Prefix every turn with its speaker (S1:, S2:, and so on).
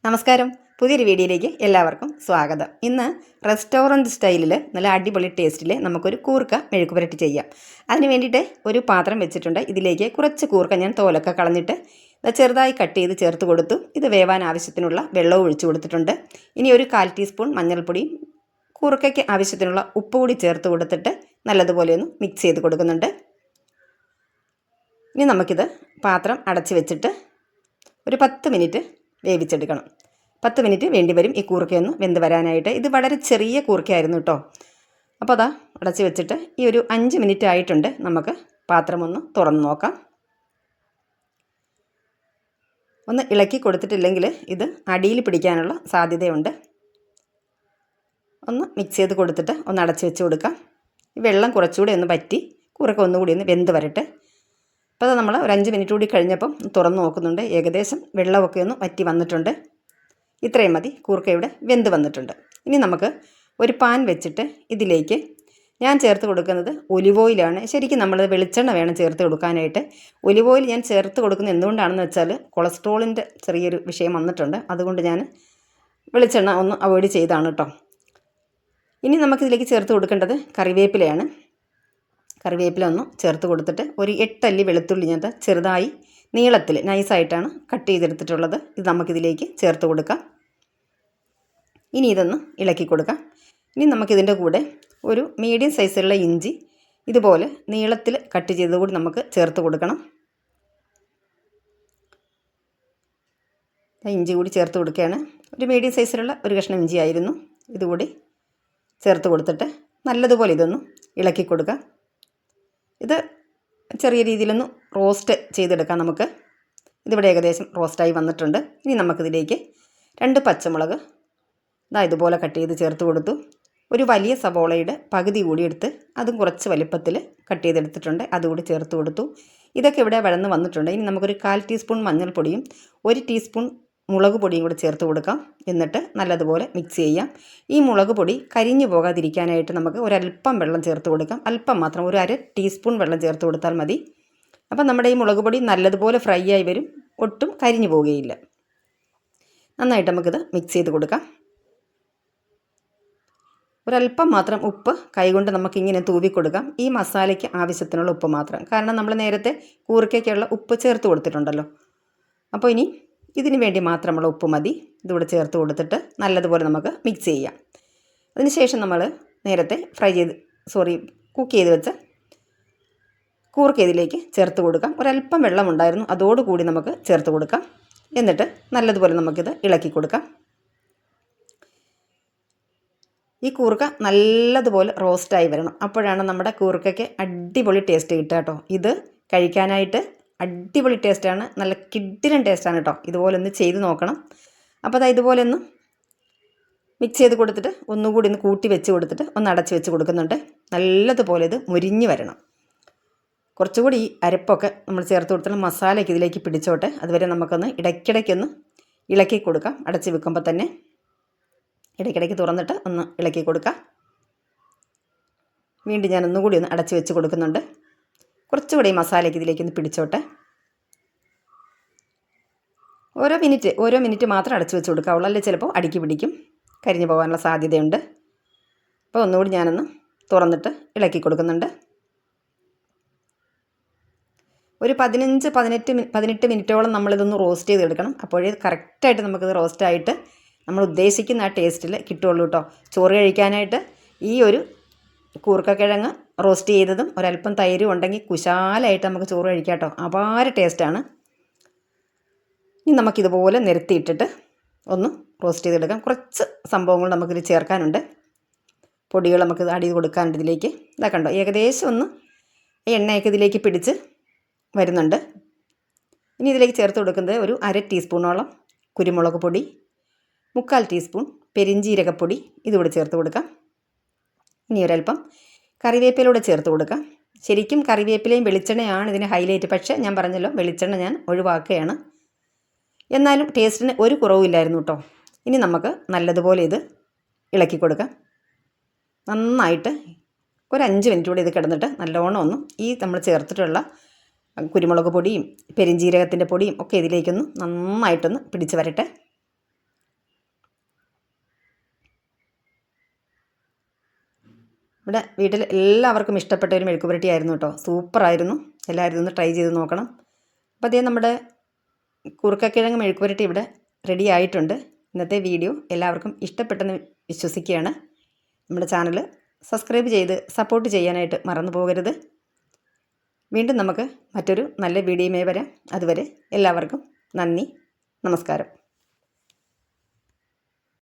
S1: നമസ്കാരം. പുതിയൊരു വീഡിയോയിലേക്ക് എല്ലാവർക്കും സ്വാഗതം. ഇന്ന് റെസ്റ്റോറൻറ്റ് സ്റ്റൈലിൽ നല്ല അടിപൊളി ടേസ്റ്റിൽ നമുക്കൊരു കൂർക്ക മെഴുക്ക് പുരട്ടി ചെയ്യാം. അതിന് വേണ്ടിയിട്ട് ഒരു പാത്രം വെച്ചിട്ടുണ്ട്. ഇതിലേക്ക് കുറച്ച് കൂർക്ക ഞാൻ തോലൊക്കെ കളഞ്ഞിട്ട് ചെറുതായി കട്ട് ചെയ്ത് ചേർത്ത് കൊടുത്തു. ഇത് വേവാൻ ആവശ്യത്തിനുള്ള വെള്ളവും ഒഴിച്ചു കൊടുത്തിട്ടുണ്ട്. ഇനി ഒരു 1/4 ടീസ്പൂൺ മഞ്ഞൾപ്പൊടിയും കൂർക്കയ്ക്ക് ആവശ്യത്തിനുള്ള ഉപ്പ് കൂടി ചേർത്ത് കൊടുത്തിട്ട് നല്ലതുപോലെ ഒന്ന് മിക്സ് ചെയ്ത് കൊടുക്കുന്നുണ്ട്. ഇനി നമുക്കിത് പാത്രം അടച്ച് വെച്ചിട്ട് ഒരു 10 മിനിറ്റ് വേവിച്ചെടുക്കണം. 10 മിനിറ്റ് വേണ്ടി വരും ഈ കൂർക്കയൊന്ന് വെന്ത് വരാനായിട്ട്. ഇത് വളരെ ചെറിയ കൂർക്കയായിരുന്നു കേട്ടോ. അപ്പോൾ അതാ അടച്ച് വെച്ചിട്ട് ഈ ഒരു 5 മിനിറ്റ് ആയിട്ടുണ്ട്. നമുക്ക് പാത്രം ഒന്ന് തുറന്ന് നോക്കാം. ഒന്ന് ഇളക്കി കൊടുത്തിട്ടില്ലെങ്കിൽ ഇത് അടിയിൽ പിടിക്കാനുള്ള സാധ്യതയുണ്ട്. ഒന്ന് മിക്സ് ചെയ്ത് കൊടുത്തിട്ട് ഒന്ന് അടച്ച് വെച്ച് കൊടുക്കാം. ഈ വെള്ളം കുറച്ചുകൂടി ഒന്ന് പറ്റി കൂർക്ക ഒന്നുകൂടി ഒന്ന് വെന്ത് വരട്ടെ. അപ്പോൾ അത് നമ്മൾ ഒരു 5 മിനിറ്റ് കൂടി കഴിഞ്ഞപ്പം തുറന്ന് നോക്കുന്നുണ്ട്. ഏകദേശം വെള്ളമൊക്കെ ഒന്ന് വറ്റി വന്നിട്ടുണ്ട്. ഇത്രയും മതി. കൂർക്ക ഇവിടെ വെന്ത് വന്നിട്ടുണ്ട്. ഇനി നമുക്ക് ഒരു പാൻ വെച്ചിട്ട് ഇതിലേക്ക് ഞാൻ ചേർത്ത് കൊടുക്കുന്നത് ഒലിവ് ഓയിലാണ്. ശരിക്കും നമ്മൾ വെളിച്ചെണ്ണ വേണം ചേർത്ത് കൊടുക്കാനായിട്ട്. ഒലിവ് ഓയിൽ ഞാൻ ചേർത്ത് കൊടുക്കുന്നത് എന്തുകൊണ്ടാണെന്ന് വെച്ചാൽ കൊളസ്ട്രോളിൻ്റെ ചെറിയൊരു വിഷയം വന്നിട്ടുണ്ട്. അതുകൊണ്ട് ഞാൻ വെളിച്ചെണ്ണ ഒന്ന് അവോയ്ഡ് ചെയ്താണ് കേട്ടോ. ഇനി നമുക്കിതിലേക്ക് ചേർത്ത് കൊടുക്കേണ്ടത് കറിവേപ്പിലയാണ്. കറിവേപ്പില ഒന്ന് ചേർത്ത് കൊടുത്തിട്ട് ഒരു 8 അല്ലി വെളുത്തുള്ളി ഞാൻ ചെറുതായി നീളത്തിൽ നൈസായിട്ടാണ് കട്ട് ചെയ്തെടുത്തിട്ടുള്ളത്. ഇത് നമുക്കിതിലേക്ക് ചേർത്ത് കൊടുക്കാം. ഇനി ഇതൊന്ന് ഇളക്കി കൊടുക്കാം. ഇനി നമുക്കിതിൻ്റെ കൂടെ ഒരു മീഡിയം സൈസിലുള്ള ഇഞ്ചി ഇതുപോലെ നീളത്തിൽ കട്ട് ചെയ്തത് കൂടി നമുക്ക് ചേർത്ത് കൊടുക്കണം. ഇഞ്ചി കൂടി ചേർത്ത് കൊടുക്കുകയാണ്. ഒരു മീഡിയം സൈസിലുള്ള ഒരു കഷ്ണം ഇഞ്ചി ആയിരുന്നു. ഇതുകൂടി ചേർത്ത് കൊടുത്തിട്ട് നല്ലതുപോലെ ഇതൊന്ന് ഇളക്കി കൊടുക്കാം. ഇത് ചെറിയ രീതിയിലൊന്ന് റോസ്റ്റ് ചെയ്തെടുക്കാം നമുക്ക്. ഇതിവിടെ ഏകദേശം റോസ്റ്റായി വന്നിട്ടുണ്ട്. ഇനി നമുക്കിതിലേക്ക് 2 പച്ചമുളക് ഇതുപോലെ കട്ട് ചെയ്ത് ചേർത്ത് കൊടുത്തു. ഒരു വലിയ സവോളയുടെ പകുതി കൂടി എടുത്ത് അതും കുറച്ച് വലിപ്പത്തിൽ കട്ട് ചെയ്തെടുത്തിട്ടുണ്ട്. അതുകൂടി ചേർത്ത് കൊടുത്തു. ഇതൊക്കെ ഇവിടെ വഴന്ന് വന്നിട്ടുണ്ട്. ഇനി നമുക്കൊരു 1/4 ടീസ്പൂൺ മഞ്ഞൾപ്പൊടിയും 1 ടീസ്പൂൺ മുളക് പൊടിയും കൂടി ചേർത്ത് കൊടുക്കാം. എന്നിട്ട് നല്ലതുപോലെ മിക്സ് ചെയ്യാം. ഈ മുളക് പൊടി കരിഞ്ഞു പോകാതിരിക്കാനായിട്ട് നമുക്ക് ഒരല്പം വെള്ളം ചേർത്ത് കൊടുക്കാം. അല്പം മാത്രം, ഒരു 1/2 ടീസ്പൂൺ വെള്ളം ചേർത്ത് കൊടുത്താൽ മതി. അപ്പം നമ്മുടെ ഈ മുളക് പൊടി നല്ലതുപോലെ ഫ്രൈ ആയി വരും. ഒട്ടും കരിഞ്ഞു പോവുകയില്ല. നന്നായിട്ട് നമുക്കിത് മിക്സ് ചെയ്ത് കൊടുക്കാം. ഒരല്പം മാത്രം ഉപ്പ് കൈകൊണ്ട് നമുക്കിങ്ങനെ തൂവി കൊടുക്കാം. ഈ മസാലയ്ക്ക് ആവശ്യത്തിനുള്ള ഉപ്പ് മാത്രം. കാരണം നമ്മൾ നേരത്തെ കൂർക്കയ്ക്കുള്ള ഉപ്പ് ചേർത്ത് കൊടുത്തിട്ടുണ്ടല്ലോ. അപ്പോൾ ഇനി ഇതിന് വേണ്ടി മാത്രമുള്ള ഉപ്പ് മതി. ഇതിവിടെ ചേർത്ത് കൊടുത്തിട്ട് നല്ലതുപോലെ നമുക്ക് മിക്സ് ചെയ്യാം. അതിനുശേഷം നമ്മൾ നേരത്തെ കുക്ക് ചെയ്ത് വെച്ച കൂർക്ക ഇതിലേക്ക് ചേർത്ത് കൊടുക്കാം. ഒരല്പം വെള്ളമുണ്ടായിരുന്നു, അതോടുകൂടി നമുക്ക് ചേർത്ത് കൊടുക്കാം. എന്നിട്ട് നല്ലതുപോലെ നമുക്കിത് ഇളക്കി കൊടുക്കാം. ഈ കൂർക്ക നല്ലതുപോലെ റോസ്റ്റായി വരണം. അപ്പോഴാണ് നമ്മുടെ കൂർക്കയ്ക്ക് അടിപൊളി ടേസ്റ്റ് കിട്ടുക കേട്ടോ. ഇത് കഴിക്കാനായിട്ട് അടിപൊളി ടേസ്റ്റാണ്. നല്ല കിഡിലൻ ടേസ്റ്റാണ് കേട്ടോ. ഇതുപോലെ ഒന്ന് ചെയ്ത് നോക്കണം. അപ്പോൾ ഇതുപോലെ ഒന്ന് മിക്സ് ചെയ്ത് കൊടുത്തിട്ട് ഒന്നുകൂടി ഒന്ന് കൂട്ടി വെച്ച് കൊടുത്തിട്ട് ഒന്ന് അടച്ച് വെച്ച് കൊടുക്കുന്നുണ്ട്. നല്ലതുപോലെ ഇത് മുരിഞ്ഞ് വരണം. കുറച്ചുകൂടി ഈ അരപ്പൊക്കെ നമ്മൾ ചേർത്ത് കൊടുത്താൽ മസാലയ്ക്ക് ഇതിലേക്ക് പിടിച്ചോട്ടെ. അതുവരെ നമുക്കൊന്ന് ഇടയ്ക്കിടയ്ക്കൊന്ന് ഇളക്കി കൊടുക്കാം. അടച്ച് വെക്കുമ്പോൾ തന്നെ ഇടയ്ക്കിടയ്ക്ക് തുറന്നിട്ട് ഒന്ന് ഇളക്കി കൊടുക്കാം. വീണ്ടും ഞാൻ ഒന്നുകൂടി ഒന്ന് അടച്ച് വെച്ച് കൊടുക്കുന്നുണ്ട്. കുറച്ചുകൂടി ഈ മസാലയ്ക്ക് ഇതിലേക്ക് ഒന്ന് പിടിച്ചോട്ടെ. ഓരോ മിനിറ്റ് മാത്രം അടച്ച് വെച്ച് കൊടുക്കാവുള്ളൂ. അല്ലെങ്കിൽ ചിലപ്പോൾ അടുക്കി പിടിക്കും, കരിഞ്ഞു പോകാനുള്ള സാധ്യതയുണ്ട്. അപ്പോൾ ഒന്നുകൂടി ഞാനൊന്ന് തുറന്നിട്ട് ഇളക്കി കൊടുക്കുന്നുണ്ട്. ഒരു 15-18 മിനിറ്റോളം നമ്മളിതൊന്ന് റോസ്റ്റ് ചെയ്തെടുക്കണം. അപ്പോഴേ കറക്റ്റായിട്ട് നമുക്കിത് റോസ്റ്റായിട്ട് നമ്മൾ ഉദ്ദേശിക്കുന്ന ആ ടേസ്റ്റിൽ കിട്ടുള്ളൂ കേട്ടോ. ചോറ് കഴിക്കാനായിട്ട് ഈ ഒരു കൂർക്കക്കിഴങ്ങ് റോസ്റ്റ് ചെയ്തതും ഒരല്പം തൈരും ഉണ്ടെങ്കിൽ കുശാലായിട്ട് നമുക്ക് ചോറ് കഴിക്കാം കേട്ടോ. അപാര ടേസ്റ്റാണ്. ഇനി നമുക്കിതുപോലെ നിരത്തിയിട്ടിട്ട് ഒന്ന് റോസ്റ്റ് ചെയ്തെടുക്കാം. കുറച്ച് സംഭവങ്ങൾ നമുക്കിത് ചേർക്കാനുണ്ട്. പൊടികൾ നമുക്ക് ആഡ് ചെയ്ത് കൊടുക്കാനുണ്ട് ഇതിലേക്ക്. ഇതാ കണ്ടോ, ഏകദേശം ഒന്ന് എണ്ണയൊക്കെ ഇതിലേക്ക് പിടിച്ച് വരുന്നുണ്ട്. ഇനി ഇതിലേക്ക് ചേർത്ത് കൊടുക്കുന്നത് ഒരു 1/2 ടീസ്പൂണോളം കുരുമുളക് പൊടി, 3/4 ടീസ്പൂൺ പെരിഞ്ജീരകപ്പൊടി ഇതുകൂടെ ചേർത്ത് കൊടുക്കാം. ഇനി ഒരല്പം കറിവേപ്പിലൂടെ ചേർത്ത് കൊടുക്കാം. ശരിക്കും കറിവേപ്പിലയും വെളിച്ചെണ്ണയാണ് ഇതിന് ഹൈലൈറ്റ്. പക്ഷേ ഞാൻ പറഞ്ഞല്ലോ, വെളിച്ചെണ്ണ ഞാൻ ഒഴിവാക്കുകയാണ്. എന്നാലും ടേസ്റ്റിന് ഒരു കുറവുമില്ലായിരുന്നു കേട്ടോ. ഇനി നമുക്ക് നല്ലതുപോലെ ഇത് ഇളക്കി കൊടുക്കാം. നന്നായിട്ട് ഒരു 5 മിനിറ്റ് കൂടി ഇത് കിടന്നിട്ട് നല്ലോണം ഒന്നും ഈ നമ്മൾ ചേർത്തിട്ടുള്ള കുരുമുളക് പൊടിയും പെരിഞ്ജീരകത്തിൻ്റെ പൊടിയും ഒക്കെ ഇതിലേക്കൊന്ന് നന്നായിട്ടൊന്ന് പിടിച്ച് വരട്ടെ. ഇവിടെ വീട്ടിൽ എല്ലാവർക്കും ഇഷ്ടപ്പെട്ട ഒരു മെഴുക്ക് പുരട്ടി ആയിരുന്നു കേട്ടോ. സൂപ്പറായിരുന്നു. എല്ലാവരും ഇതൊന്ന് ട്രൈ ചെയ്ത് നോക്കണം. അപ്പോൾ അതേ നമ്മുടെ കുറുക്കക്കിഴങ്ങ് മെഴുക്ക് പുരട്ടി ഇവിടെ റെഡി ആയിട്ടുണ്ട്. ഇന്നത്തെ വീഡിയോ എല്ലാവർക്കും ഇഷ്ടപ്പെട്ടെന്ന് വിശ്വസിക്കുകയാണ്. നമ്മുടെ ചാനൽ സബ്സ്ക്രൈബ് ചെയ്ത് സപ്പോർട്ട് ചെയ്യാനായിട്ട് മറന്നു പോകരുത്. വീണ്ടും നമുക്ക് മറ്റൊരു നല്ല വീഡിയോയുമായി വരാം. അതുവരെ എല്ലാവർക്കും നന്ദി, നമസ്കാരം.